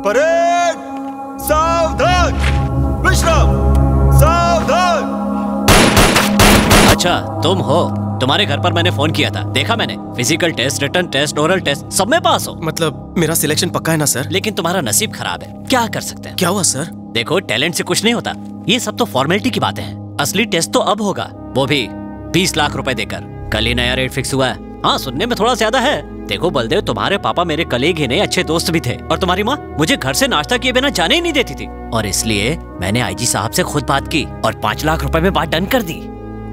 Parade, सावधान, विश्राम, सावधान। अच्छा तुम हो? तुम्हारे घर पर मैंने फोन किया था, देखा मैंने। Physical test, written test, oral test सब में पास हो। मतलब मेरा सिलेक्शन पक्का है ना सर? लेकिन तुम्हारा नसीब खराब है, क्या कर सकते हैं। क्या हुआ सर? देखो टैलेंट से कुछ नहीं होता, ये सब तो फॉर्मेलिटी की बातें हैं। असली टेस्ट तो अब होगा, वो भी 20 लाख रुपए देकर। कल ही नया रेट फिक्स हुआ है। हाँ सुनने में थोड़ा ज्यादा है। देखो बलदेव, तुम्हारे पापा मेरे कलीग ही नहीं अच्छे दोस्त भी थे, और तुम्हारी माँ मुझे घर से नाश्ता किए बिना जाने ही नहीं देती थी। और इसलिए मैंने आईजी साहब से खुद बात की और 5 लाख रुपए में बात डन कर दी।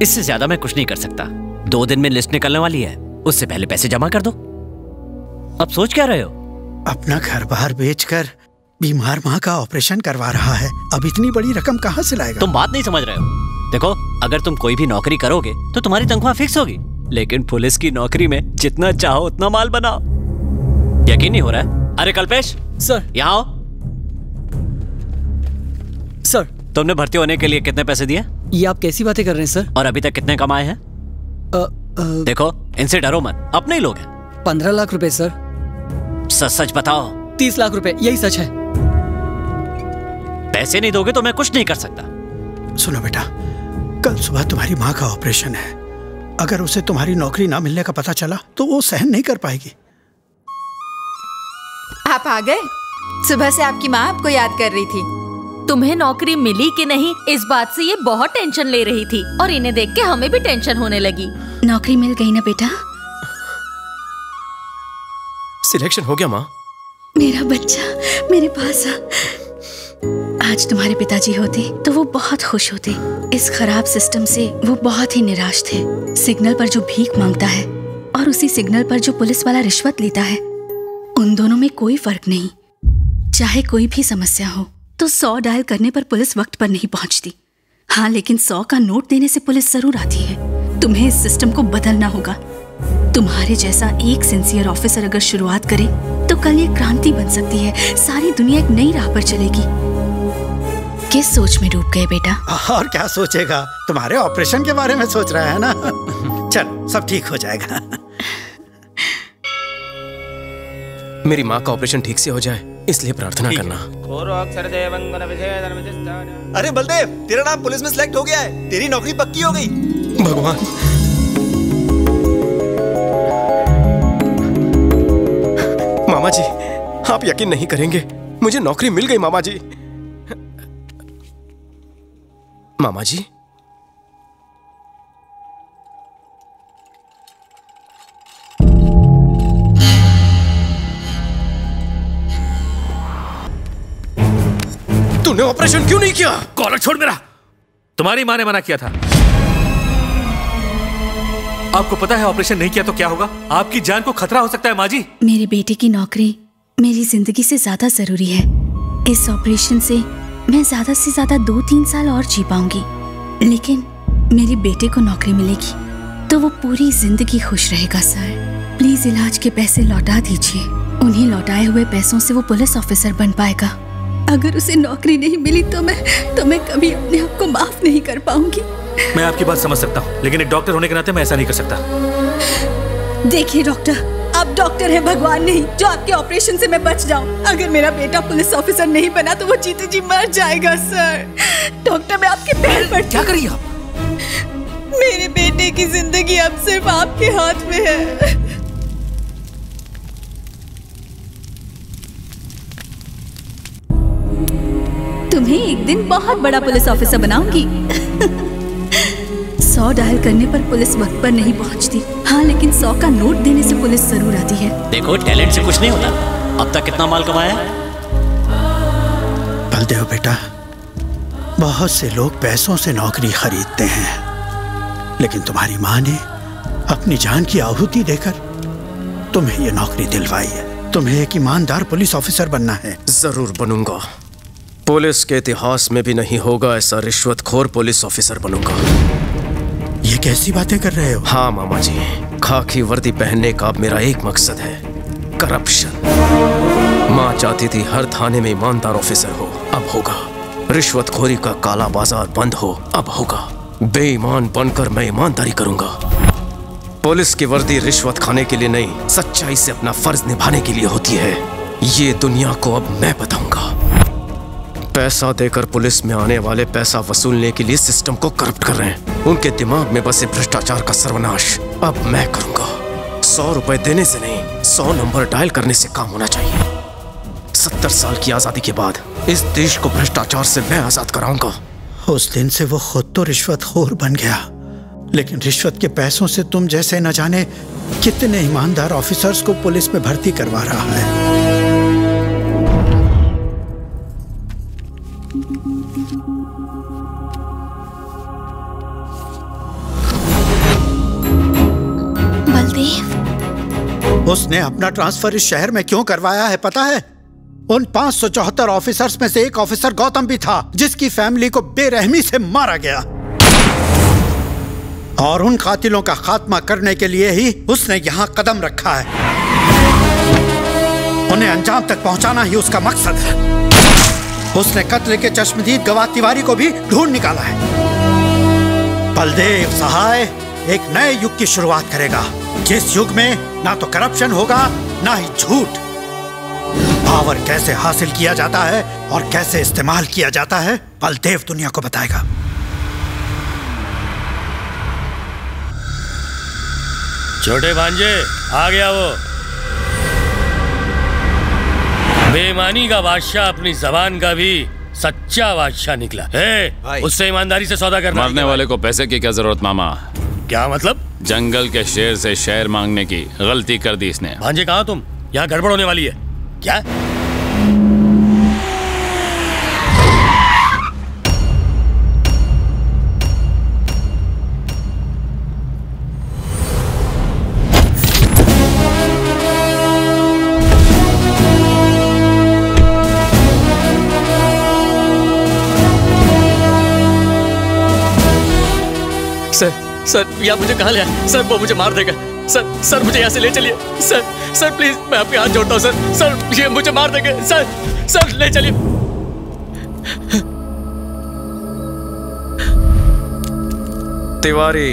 इससे ज्यादा मैं कुछ नहीं कर सकता। 2 दिन में लिस्ट निकलने वाली है, उससे पहले पैसे जमा कर दो। अब सोच क्या रहे हो? अपना घर बार बेचकर बीमार माँ का ऑपरेशन करवा रहा है। अब इतनी बड़ी रकम कहाँ से लाएगा? तुम बात नहीं समझ रहे हो। देखो अगर तुम कोई भी नौकरी करोगे तो तुम्हारी तनख्वाह फिक्स होगी, लेकिन पुलिस की नौकरी में जितना चाहो उतना माल बनाओ। यकीन नहीं हो रहा है? अरे कल्पेश सर, यहाँ आओ। सर, तुमने भर्ती होने के लिए कितने पैसे दिए? ये आप कैसी बातें कर रहे हैं सर? और अभी तक कितने कमाए हैं? देखो इनसे डरो मत, अपने ही लोग हैं। 15 लाख रुपए सर। सच सच बताओ। 30 लाख रुपए, यही सच है। पैसे नहीं दोगे तो मैं कुछ नहीं कर सकता। सुनो बेटा, कल सुबह तुम्हारी माँ का ऑपरेशन है। अगर उसे तुम्हारी नौकरी ना मिलने का पता चला तो वो सहन नहीं कर पाएगी। आप आ गए? सुबह से आपकी माँ आपको याद कर रही थी। तुम्हें नौकरी मिली कि नहीं इस बात से ये बहुत टेंशन ले रही थी, और इन्हें देख के हमें भी टेंशन होने लगी। नौकरी मिल गई ना बेटा? सिलेक्शन हो गया माँ? मेरा बच्चा मेरे पास आ। आज तुम्हारे पिताजी होते तो वो बहुत खुश होते। इस खराब सिस्टम से वो बहुत ही निराश थे। सिग्नल पर जो भीख मांगता है और उसी सिग्नल पर जो पुलिस वाला रिश्वत लेता है, उन दोनों में कोई फर्क नहीं। चाहे कोई भी समस्या हो तो 100 डायल करने पर पुलिस वक्त पर नहीं पहुंचती। हाँ, लेकिन 100 का नोट देने से पुलिस जरूर आती है। तुम्हें इस सिस्टम को बदलना होगा। तुम्हारे जैसा एक सिंसियर ऑफिसर अगर शुरुआत करे तो कल ये क्रांति बन सकती है। सारी दुनिया एक नई राह पर चलेगी। किस सोच में डूब गए बेटा? और क्या सोचेगा, तुम्हारे ऑपरेशन के बारे में सोच रहा है ना। चल सब ठीक हो जाएगा। मेरी माँ का ऑपरेशन ठीक से हो जाए इसलिए प्रार्थना करना। अरे बलदेव, तेरा नाम पुलिस में सिलेक्ट हो गया है। तेरी नौकरी पक्की हो गई। भगवान, मामा जी आप यकीन नहीं करेंगे, मुझे नौकरी मिल गई मामा जी। मामा जी, तूने ऑपरेशन क्यों नहीं किया? कॉलर छोड़ मेरा। तुम्हारी माँ ने मना किया था। आपको पता है ऑपरेशन नहीं किया तो क्या होगा? आपकी जान को खतरा हो सकता है माँ जी। मेरे बेटे की नौकरी मेरी जिंदगी से ज्यादा जरूरी है। इस ऑपरेशन से मैं ज्यादा से ज्यादा 2-3 साल और जी पाऊंगी, लेकिन मेरे बेटे को नौकरी मिलेगी तो वो पूरी जिंदगी खुश रहेगा। सर प्लीज इलाज के पैसे लौटा दीजिए। उन्हीं लौटाए हुए पैसों से वो पुलिस ऑफिसर बन पाएगा। अगर उसे नौकरी नहीं मिली तो मैं कभी अपने आप को माफ नहीं कर पाऊंगी। मैं आपकी बात समझ सकता हूँ, लेकिन एक डॉक्टर होने के नाते मैं ऐसा नहीं कर सकता। देखिए डॉक्टर, आप डॉक्टर हैं, भगवान नहीं जो आपके ऑपरेशन से मैं बच जाऊं। अगर मेरा बेटा पुलिस ऑफिसर नहीं बना तो वो जीते जी मर जाएगा। सर डॉक्टर, मैं आपके पैर पड़ती। क्या करिए आप? मेरे बेटे की जिंदगी अब सिर्फ आपके हाथ में है। तुम्हें एक दिन बहुत बड़ा पुलिस ऑफिसर बनाऊंगी। 100 डायल करने पर पुलिस वक्त पर नहीं पहुंचती। हाँ, लेकिन 100 का नोट देने से पुलिस जरूर आती है। देखो टैलेंट से कुछ नहीं होता। अब तक कितना माल कमाया? बलदेव बेटा, बहुत से लोग पैसों से नौकरी खरीदते हैं, लेकिन तुम्हारी माँ ने अपनी जान की आहुति देकर तुम्हें ये नौकरी दिलवाई है। तुम्हें एक ईमानदार पुलिस ऑफिसर बनना है। जरूर बनूंगा। पुलिस के इतिहास में भी नहीं होगा ऐसा रिश्वतखोर पुलिस ऑफिसर बनूंगा। ये कैसी बातें कर रहे हो? हाँ मामा जी, खाकी वर्दी पहनने का अब मेरा एक मकसद है, करप्शन। माँ चाहती थी हर थाने में ईमानदार ऑफिसर हो, अब होगा। रिश्वतखोरी का काला बाजार बंद हो, अब होगा। बेईमान बनकर मैं ईमानदारी करूंगा। पुलिस की वर्दी रिश्वत खाने के लिए नहीं, सच्चाई से अपना फर्ज निभाने के लिए होती है। ये दुनिया को अब मैं बताऊंगा। पैसा देकर पुलिस में आने वाले पैसा वसूलने के लिए सिस्टम को करप्ट कर रहे हैं। उनके दिमाग में बसे भ्रष्टाचार का सर्वनाश अब मैं करूंगा। 100 रुपए देने से नहीं, 100 नंबर डायल करने से काम होना चाहिए। 70 साल की आजादी के बाद इस देश को भ्रष्टाचार से मैं आजाद कराऊंगा। उस दिन से वो खुद तो रिश्वतखोर बन गया, लेकिन रिश्वत के पैसों से तुम जैसे न जाने कितने ईमानदार ऑफिसर्स को पुलिस में भर्ती करवा रहा है। बलदेव, उसने अपना ट्रांसफर इस शहर में क्यों करवाया है पता है? उन 574 ऑफिसर्स में से एक ऑफिसर गौतम भी था, जिसकी फैमिली को बेरहमी से मारा गया। और उन कातिलों का खात्मा करने के लिए ही उसने यहां कदम रखा है। उन्हें अंजाम तक पहुंचाना ही उसका मकसद है। उसने कत्ल के चश्मदीद गवाह तिवारी को भी ढूंढ निकाला है। बलदेव सहाय एक नए युग की शुरुआत करेगा, जिस युग में ना तो करप्शन होगा ना ही झूठ। पावर कैसे हासिल किया जाता है और कैसे इस्तेमाल किया जाता है, बलदेव दुनिया को बताएगा। छोटे भांजे, आ गया वो बेईमानी का बादशाह, अपनी जबान का भी सच्चा बादशाह निकला। उससे ईमानदारी से सौदा करना। मरने वाले को पैसे की क्या जरूरत मामा? क्या मतलब? जंगल के शेर से शेर मांगने की गलती कर दी इसने। भांजे कहाँ तुम? यहाँ गड़बड़ होने वाली है क्या? सर या मुझे कहाँ ले आए? सर वो मुझे मार देगा। सर मुझे यहाँ से ले चलिए। सर प्लीज, मैं आपके हाथ जोड़ता हूँ सर ये मुझे मार देंगे। सर ले चलिए। तिवारी,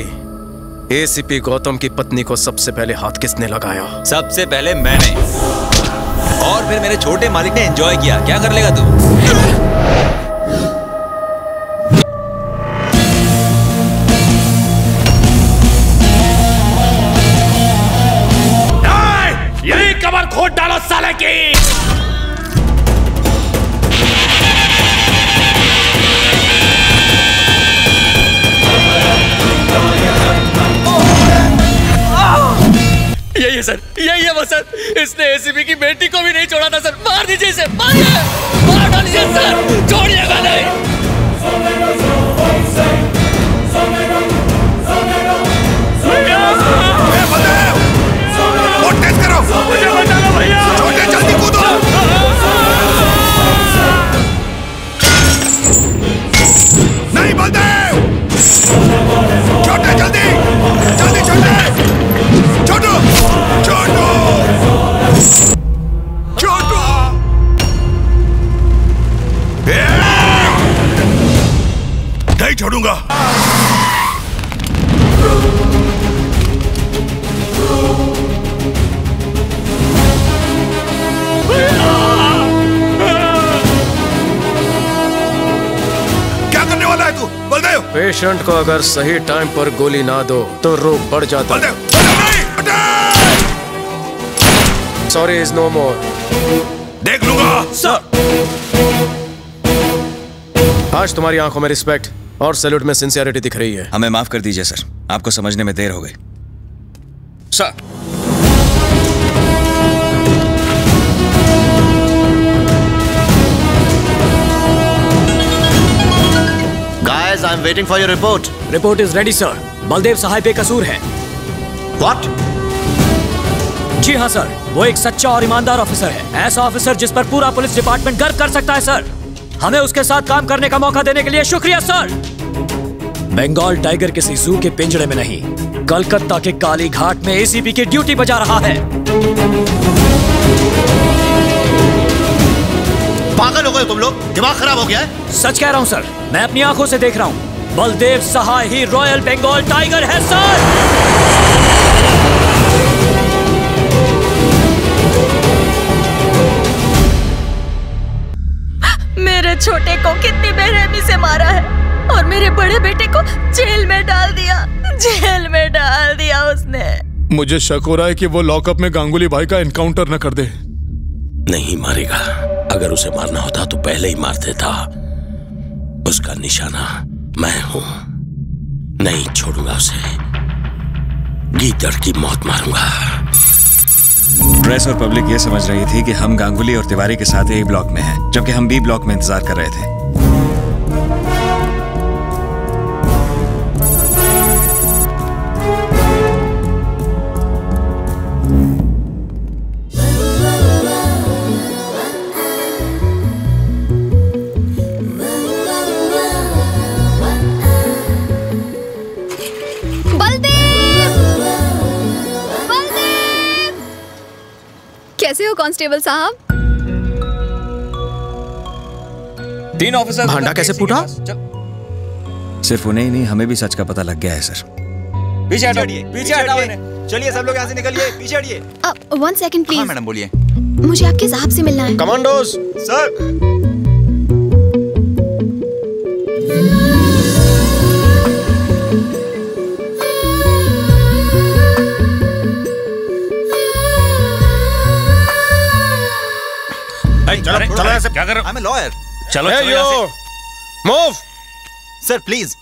एसीपी गौतम की पत्नी को सबसे पहले हाथ किसने लगाया? सबसे पहले मैंने, और फिर मेरे छोटे मालिक ने एंजॉय किया। क्या कर लेगा तू? यही कमर खोद डालो साले की। यही है सर, यही है वो सर। इसने एसीपी की बेटी को भी नहीं छोड़ा था सर। मार दीजिए इसे, मार डालिए सर, छोड़िएगा नहीं। मुझे बचा लो भैया। छोटे जल्दी कूदो। नहीं बलदेव, छोटे जल्दी जल्दी, छोटे छोटू नहीं छोड़ूंगा। पेशेंट को अगर सही टाइम पर गोली ना दो तो रोग बढ़ जाता है। सॉरी इज नो मोर। देख लूंगा सर। आज तुम्हारी आंखों में रिस्पेक्ट और सैल्यूट में सिंसियरिटी दिख रही है। हमें माफ कर दीजिए सर, आपको समझने में देर हो गई। Sir Guys, I'm waiting for your report. Report is ready, sir. Baldev Sahay बेकसूर है। What? जी हाँ सर, वो एक सच्चा और ईमानदार ऑफिसर है। ऐसा ऑफिसर जिस पर पूरा पुलिस डिपार्टमेंट गर्व कर सकता है सर। हमें उसके साथ काम करने का मौका देने के लिए शुक्रिया सर। बंगाल टाइगर किसी जू के पिंजरे में नहीं, कलकत्ता के काली घाट में एसीपी की ड्यूटी बजा रहा है। पागल हो गए तुम लोग? दिमाग खराब हो गया है? सच कह रहा हूं सर, मैं अपनी आंखों से देख रहा हूं। बलदेव सहाय ही रॉयल बंगाल टाइगर है सर। मेरे छोटे को कितनी बेरहमी से मारा है और मेरे बड़े बेटे को जेल में डाल दिया, जेल में डाल दिया उसने। मुझे शक हो रहा है कि वो लॉकअप में गांगुली भाई का एनकाउंटर न कर दे। नहीं मारेगा, अगर उसे मारना होता तो पहले ही मार देता। उसका निशाना मैं हूं, नहीं छोड़ूंगा उसे, गीदड़ की मौत मारूंगा। प्रेस और पब्लिक ये समझ रही थी कि हम गांगुली और तिवारी के साथ ए ब्लॉक में हैं, जबकि हम बी ब्लॉक में इंतजार कर रहे थे। कैसे हो कांस्टेबल साहब? 3 ऑफिसर्स भांडा कैसे फूटा? सिर्फ उन्हें ही नहीं, हमें भी सच का पता लग गया है सर। पीछे हटिए, पीछे हटिए। चलिए सब लोग यहाँ से निकलिए, पीछे हटिए। 1 सेकंड प्लीज। हाँ मैडम बोलिए। मुझे आपके साहब से मिलना है। Commandos sir. चलो चलो ऐसे क्या कर रहे हो? I'm a lawyer. चलो चलो मूव। Sir please